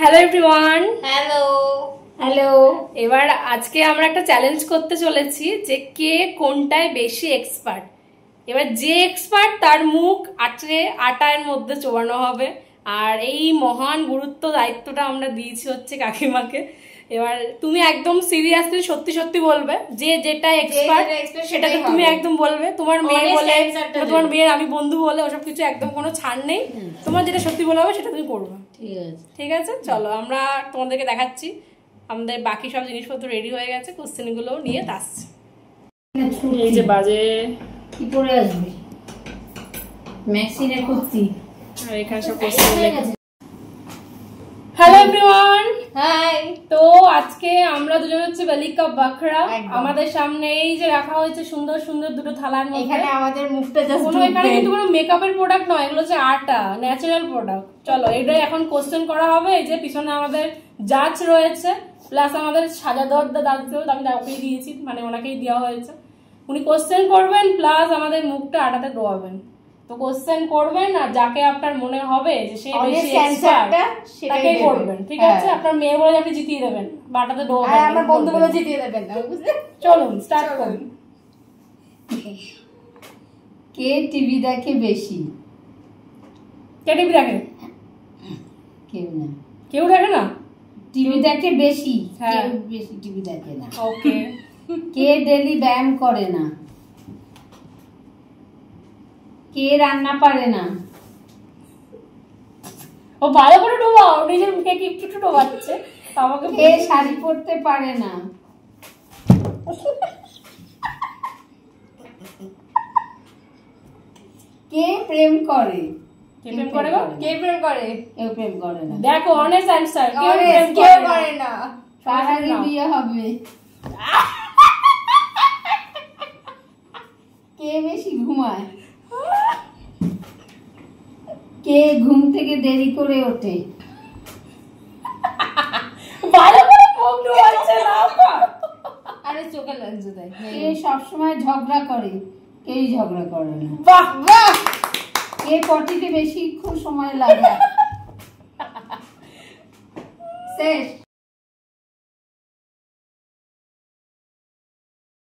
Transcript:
Hello everyone. Hello hello. এবার আজকে আমরা একটা চ্যালেঞ্জ করতে চলেছি যে কে কোনটায় বেশি এক্সপার্ট। এবার যে এক্সপার্ট তার মুখ আটার মধ্যে চোবানো হবে। আর এই মহান গুরুত্ব দায়িত্বটা আমরা দিয়েছি হচ্ছে কাকিমাকে। এবার তুমি একদম সিরিয়াসলি সত্যি সত্যি বলবে যে যেটা এক্সপার্ট সেটাকে তুমি একদম বলবে। তোমার মেয়ে বলে, তোমার মেয়ের আমি বন্ধু বলে ওসব কিছু একদম কোনো ছাড় নেই। তোমার যেটা সত্যি বলা হবে সেটা তুমি করবে। ঠিক আছে, চলো আমরা তোমাদেরকে দেখাচ্ছি। আমাদের বাকি সব জিনিসপত্র রেডি হয়ে গেছে, কোশ্চেন গুলো নিয়ে আসছে। এই যে বাজে কি পরে আসবে ম্যাক্সিনে কুর্তি, আর এখানে সব কোশ্চেন লেখা। Hello everyone, hi. তো আজকে আমরা দুজন হচ্ছে বালিকা বাখরা। আমাদের সামনে এই যে রাখা হয়েছে সুন্দর সুন্দর দুটো থালার মধ্যে। এখানে আমাদের মুখটা জাস্ট কোনো এখানে কিন্তু কোনো মেকআপের প্রোডাক্ট নয়, এগুলো হচ্ছে আটা, ন্যাচারাল প্রোডাক্ট। চলো এটাই এখন কোশ্চেন করা হবে। এই যে পিছনে আমাদের জাজ রয়েছে, প্লাস আমাদের সাজা দরদা দাঁড়িয়েছিল, আমি ওকেই দিয়েছি, মানে ওনাকেই দেওয়া হয়েছে। উনি কোশ্চেন করবেন প্লাস আমাদের মুখটা আটাতে ডোবাবেন। তো কোশ্চেন করবেন আর যাকে আপনার মনে হবে যে সে বেশি এক্সপার্ট তাকেই করবেন। ঠিক আছে, আপনার মেয়ে বলে আপনি জিতিয়ে দেবেন, বাটাতে ডোবাবেন, আর আমার বন্ধু বলে জিতিয়ে দেবেন। চলুন স্টার্ট করুন। কে টিভি দেখে বেশি? কে টিভি দেখে? কেউ না। কেউ দেখে না? টিভি দেখে বেশি, হ্যাঁ। কেউ বেশি টিভি দেখে না। ওকে। কে ডেলি ব্যায়াম করে না? কে রান্না পারে না? ও ভালো করে ডোবাও, নিজের মুখে কি একটু ডোবাচ্ছে। আমাকে কে শাড়ি পরতে পারে না? কে প্রেম করে? কে প্রেম করে গো? কে প্রেম করে? কেউ প্রেম করে না। দেখো অনেস্ট অ্যানসার, কেউ প্রেম করে না। কার আগে বিয়ে হবে? কে বেশি ঘুমায়? কে ঘুম থেকে দেরি করে ওঠে? ভালো করে মুখ ডোবাচ্ছে না। আরে চোখে লাগছে তাই। কে সবসময় ঝগড়া করে? কেউ ঝগড়া করে না। বাহ বাহ। কে পটিতে বেশিক্ষণ সময় লাগে? শেষ।